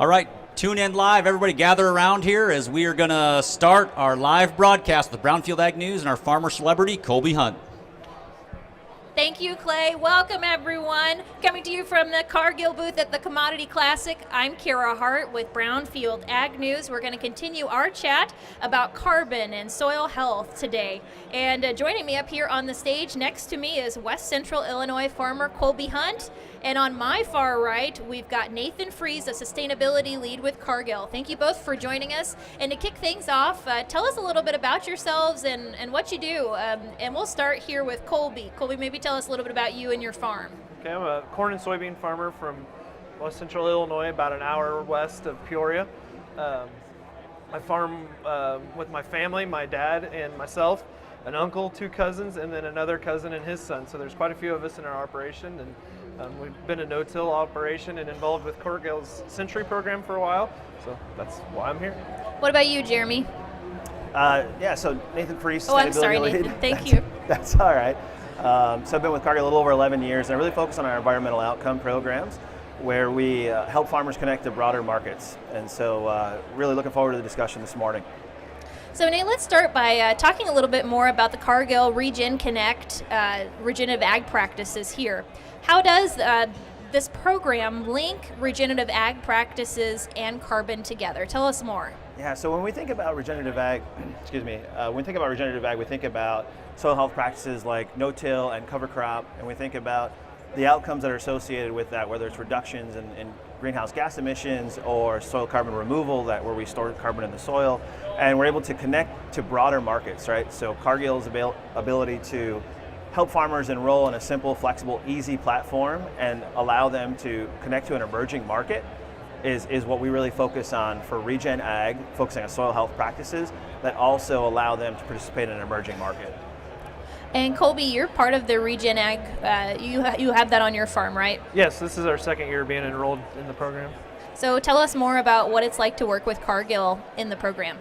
All right, tune in live. Everybody gather around here as we are going to start our live broadcast with Brownfield Ag News and our farmer celebrity, Colby Hunt. Thank you, Clay. Welcome, everyone. Coming to you from the Cargill booth at the Commodity Classic, I'm Kara Hart with Brownfield Ag News. We're going to continue our chat about carbon and soil health today. And joining me up here on the stage next to me is West Central Illinois farmer Colby Hunt. And on my far right, we've got Nathan Fries, a sustainability lead with Cargill. Thank you both for joining us. And to kick things off, tell us a little bit about yourselves and what you do. And we'll start here with Colby. Colby, maybe tell us a little bit about you and your farm. Okay, I'm a corn and soybean farmer from West Central Illinois, about an hour west of Peoria. I farm with my family, my dad and myself, an uncle, 2 cousins, and then another cousin and his son. So there's quite a few of us in our operation, and we've been a no-till operation and involved with Cargill's Century program for a while, so that's why I'm here. What about you, Jeremy? So Nathan Fries. Oh, I'm sorry, lead. Nathan. Thank you. That's all right. So I've been with Cargill a little over 11 years, and I really focus on our environmental outcome programs, where we help farmers connect to broader markets. And so really looking forward to the discussion this morning. So Nate, let's start by talking a little bit more about the Cargill Regen Connect regenerative ag practices here. How does this program link regenerative ag practices and carbon together? Tell us more. Yeah, so when we think about regenerative ag, when we think about regenerative ag, we think about soil health practices like no-till and cover crop, and we think about the outcomes that are associated with that, whether it's reductions in greenhouse gas emissions or soil carbon removal, that where we store carbon in the soil, and we're able to connect to broader markets, right? So Cargill's ability to help farmers enroll in a simple, flexible, easy platform and allow them to connect to an emerging market is what we really focus on for Regen Ag, focusing on soil health practices that also allow them to participate in an emerging market. And Colby, you're part of the Regen Ag. You have that on your farm, right? Yes, this is our second year being enrolled in the program. So tell us more about what it's like to work with Cargill in the program.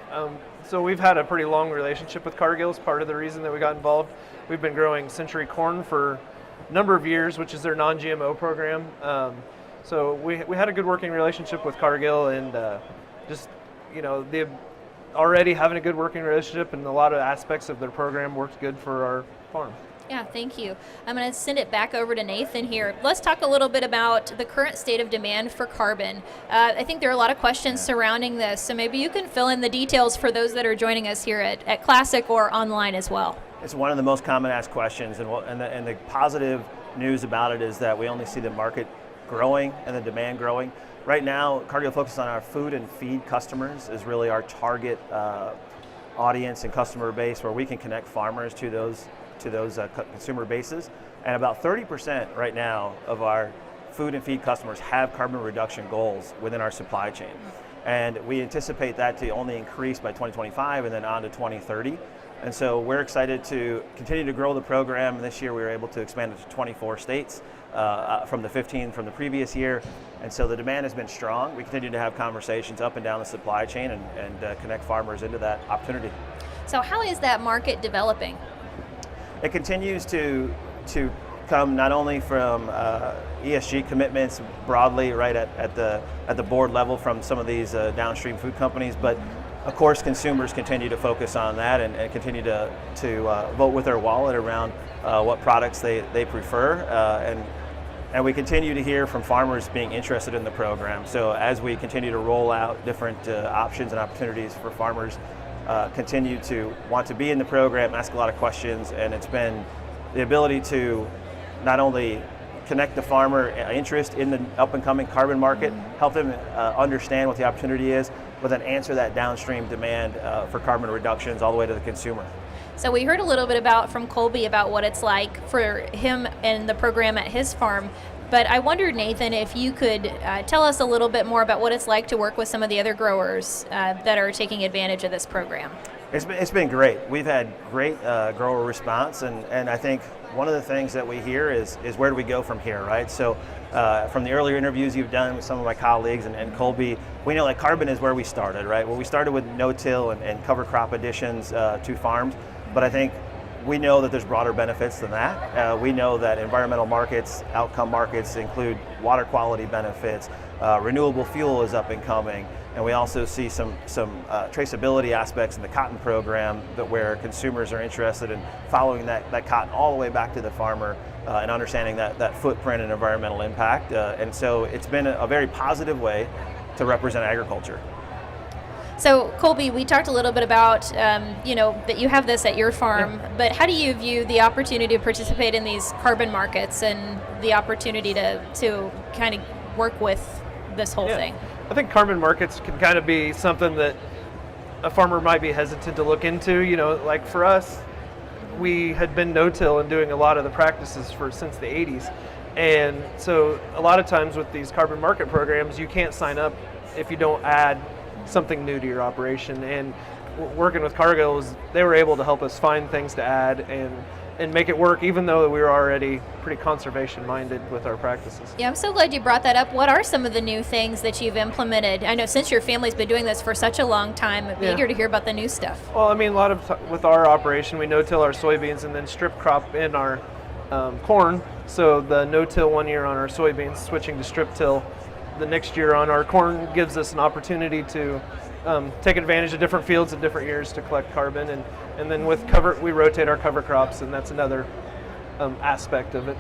So we've had a pretty long relationship with Cargill. It's part of the reason that we got involved. We've been growing Century corn for a number of years, which is their non-GMO program. So we had a good working relationship with Cargill, and they already having a good working relationship, and a lot of aspects of their program worked good for our farm. Yeah, thank you. I'm going to send it back over to Nathan here. Let's talk a little bit about the current state of demand for carbon. I think there are a lot of questions surrounding this, so maybe you can fill in the details for those that are joining us here at Classic or online as well. It's one of the most common asked questions, and the positive news about it is that we only see the market growing and the demand growing. Right now, Cargill focuses on our food and feed customers is really our target audience and customer base, where we can connect farmers to those consumer bases. And about 30% right now of our food and feed customers have carbon reduction goals within our supply chain. And we anticipate that to only increase by 2025 and then on to 2030. And so we're excited to continue to grow the program. This year we were able to expand it to 24 states from the 15 from the previous year. And so the demand has been strong. We continue to have conversations up and down the supply chain and connect farmers into that opportunity. So how is that market developing? It continues to come not only from ESG commitments broadly, right at the board level from some of these downstream food companies, but of course consumers continue to focus on that and continue to vote with their wallet around what products they prefer, and we continue to hear from farmers being interested in the program. So as we continue to roll out different options and opportunities for farmers, continue to want to be in the program, ask a lot of questions, and it's been the ability to not only connect the farmer interest in the up-and-coming carbon market, help them understand what the opportunity is, but then answer that downstream demand for carbon reductions all the way to the consumer. So we heard a little bit from Colby about what it's like for him and the program at his farm. But I wondered, Nathan, if you could tell us a little bit more about what it's like to work with some of the other growers that are taking advantage of this program. It's been great. We've had great grower response, and I think one of the things that we hear is where do we go from here, right? So from the earlier interviews you've done with some of my colleagues and Colby, we know that carbon is where we started, right? Well, we started with no-till and cover crop additions to farms, but I think we know that there's broader benefits than that. We know that environmental markets, outcome markets include water quality benefits, renewable fuel is up and coming, and we also see some traceability aspects in the cotton program where consumers are interested in following that cotton all the way back to the farmer and understanding that footprint and environmental impact. And so it's been a very positive way to represent agriculture. So Colby, we talked a little bit about, that you have this at your farm, but how do you view the opportunity to participate in these carbon markets and the opportunity to kind of work with this whole thing? I think carbon markets can kind of be something that a farmer might be hesitant to look into. Like for us, we had been no-till and doing a lot of the practices since the 80s. And so a lot of times with these carbon market programs, you can't sign up if you don't add something new to your operation. And working with Cargill, they were able to help us find things to add and make it work, even though we were already pretty conservation minded with our practices. Yeah, I'm so glad you brought that up. What are some of the new things that you've implemented? I know since your family's been doing this for such a long time, I'm eager to hear about the new stuff. Well, I mean, with our operation, we no-till our soybeans and then strip crop in our corn. So the no-till one year on our soybeans, switching to strip till the next year on our corn gives us an opportunity to take advantage of different fields at different years to collect carbon, and then with cover, we rotate our cover crops, and that's another aspect of it.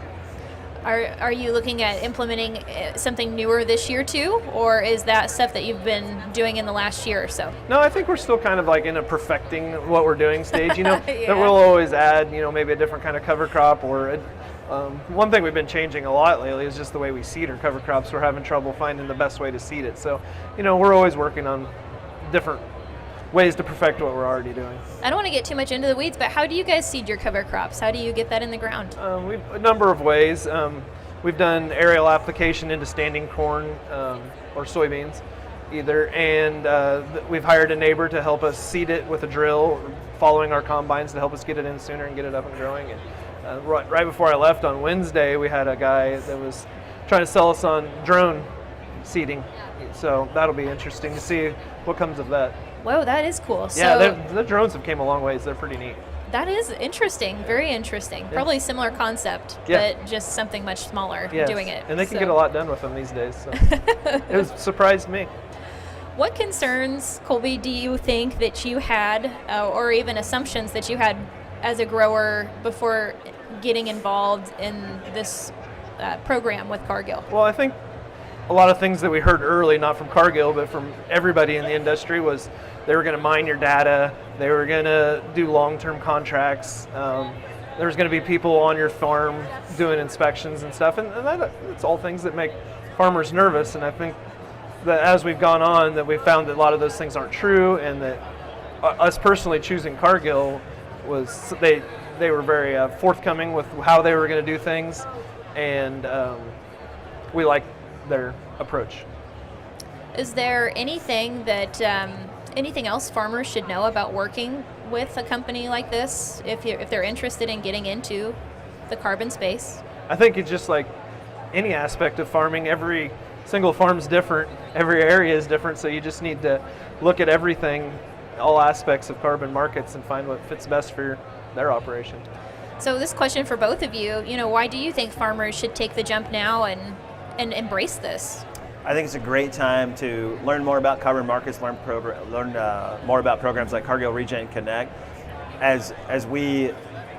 Are you looking at implementing something newer this year too, or is that stuff that you've been doing in the last year or so? No, I think we're still kind of like in a perfecting what we're doing stage. That we'll always add, maybe a different kind of cover crop or. One thing we've been changing a lot lately is just the way we seed our cover crops. We're having trouble finding the best way to seed it. So, we're always working on different ways to perfect what we're already doing. I don't want to get too much into the weeds, but how do you guys seed your cover crops? How do you get that in the ground? We've a number of ways. We've done aerial application into standing corn or soybeans, either, and we've hired a neighbor to help us seed it with a drill, following our combines to help us get it in sooner and get it up and growing. And right before I left on Wednesday, we had a guy that was trying to sell us on drone seeding. So that'll be interesting to see what comes of that. Whoa, that is cool. Yeah, the drones have came a long ways. They're pretty neat. That is interesting, very interesting. Yeah. Probably similar concept, but just something much smaller doing it. And they can get a lot done with them these days. So. It surprised me. What concerns, Colby, do you think that you had, or even assumptions that you had as a grower before getting involved in this program with Cargill? Well, I think a lot of things that we heard early, not from Cargill, but from everybody in the industry, was they were going to mine your data, they were going to do long-term contracts, there's going to be people on your farm doing inspections and stuff, and that's all things that make farmers nervous. And I think that as we've gone on, that we've found that a lot of those things aren't true, and that us personally choosing Cargill was they were very forthcoming with how they were going to do things, and we like their approach. Is there anything that anything else farmers should know about working with a company like this if they're interested in getting into the carbon space? I think it's just like any aspect of farming. Every single farm's different, every area is different, so you just need to look at everything, all aspects of carbon markets, and find what fits best for their operation. So this question for both of you, why do you think farmers should take the jump now and embrace this? I think it's a great time to learn more about carbon markets, learn more about programs like Cargill Regen Connect, as we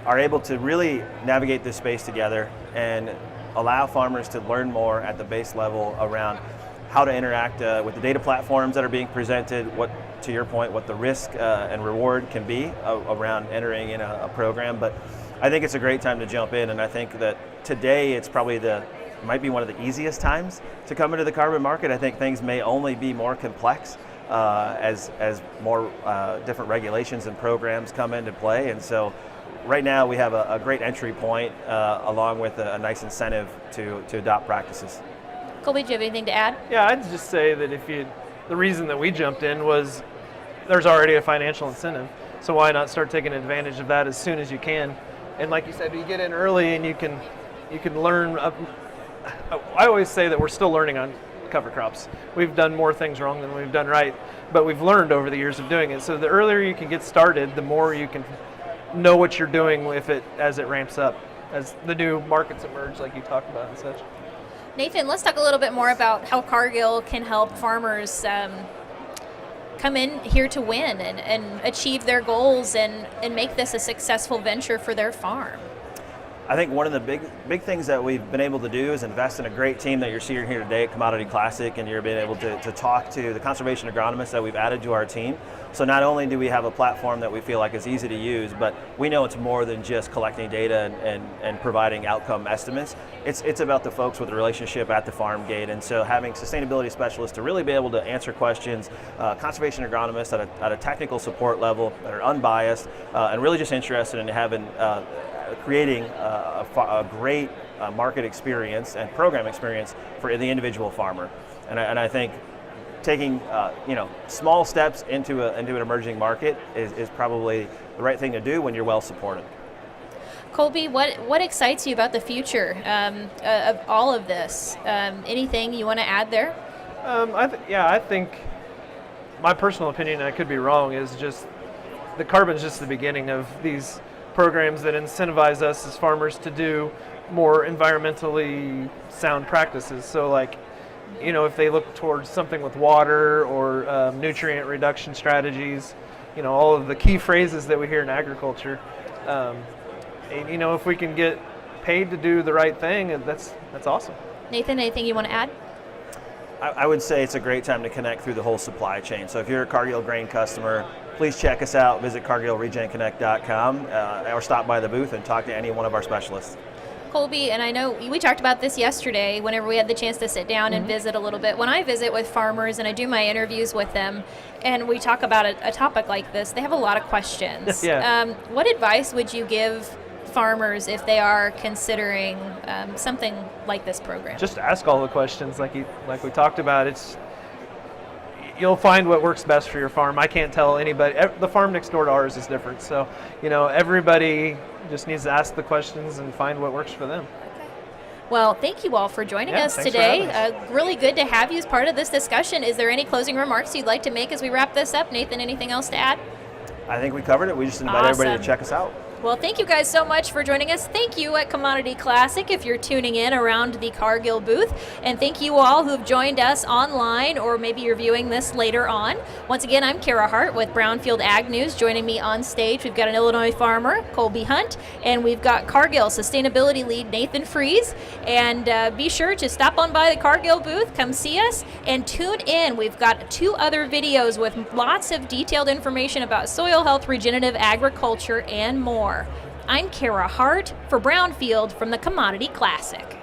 are able to really navigate this space together and allow farmers to learn more at the base level around how to interact with the data platforms that are being presented, what, to your point, what the risk and reward can be around entering in a program. But I think it's a great time to jump in, and I think that today it's probably might be one of the easiest times to come into the carbon market. I think things may only be more complex as more different regulations and programs come into play. And so right now we have a great entry point along with a nice incentive to adopt practices. Colby, do you have anything to add? Yeah, I'd just say that the reason that we jumped in was there's already a financial incentive. So why not start taking advantage of that as soon as you can? And like you said, you get in early and you can learn. I always say that we're still learning on cover crops. We've done more things wrong than we've done right, but we've learned over the years of doing it. So the earlier you can get started, the more you can know what you're doing with it as it ramps up, as the new markets emerge, like you talked about and such. Nathan, let's talk a little bit more about how Cargill can help farmers come in here to win and achieve their goals and make this a successful venture for their farm. I think one of the big things that we've been able to do is invest in a great team that you're seeing here today at Commodity Classic, and you're being able to talk to the conservation agronomists that we've added to our team. So not only do we have a platform that we feel like is easy to use, but we know it's more than just collecting data and providing outcome estimates. It's about the folks with the relationship at the farm gate, and so having sustainability specialists to really be able to answer questions, conservation agronomists at a technical support level that are unbiased and really just interested in having creating a great market experience and program experience for the individual farmer. And I think taking small steps into an emerging market is probably the right thing to do when you're well supported. Colby, what excites you about the future of all of this? Anything you want to add there? I think my personal opinion, and I could be wrong, is just the carbon's just the beginning of these programs that incentivize us as farmers to do more environmentally sound practices. So like, if they look towards something with water or nutrient reduction strategies, all of the key phrases that we hear in agriculture, if we can get paid to do the right thing, that's awesome. Nathan, anything you want to add? I would say it's a great time to connect through the whole supply chain. So if you're a Cargill grain customer, please check us out. Visit CargillRegenConnect.com or stop by the booth and talk to any one of our specialists. Colby, and I know we talked about this yesterday whenever we had the chance to sit down and visit a little bit. When I visit with farmers and I do my interviews with them and we talk about a topic like this, they have a lot of questions. Yeah. What advice would you give farmers if they are considering something like this program? Just ask all the questions like we talked about. You'll find what works best for your farm. I can't tell anybody. The farm next door to ours is different. So, everybody just needs to ask the questions and find what works for them. Okay. Well, thank you all for joining us thanks today. for having us. Really good to have you as part of this discussion. Is there any closing remarks you'd like to make as we wrap this up? Nathan, anything else to add? I think we covered it. We just invite everybody to check us out. Well, thank you guys so much for joining us. Thank you at Commodity Classic if you're tuning in around the Cargill booth. And thank you all who've joined us online, or maybe you're viewing this later on. Once again, I'm Kara Hart with Brownfield Ag News. Joining me on stage, we've got an Illinois farmer, Colby Hunt, and we've got Cargill Sustainability Lead, Nathan Fries. And be sure to stop on by the Cargill booth, come see us, and tune in. We've got 2 other videos with lots of detailed information about soil health, regenerative agriculture, and more. I'm Kara Hart for Brownfield from the Commodity Classic.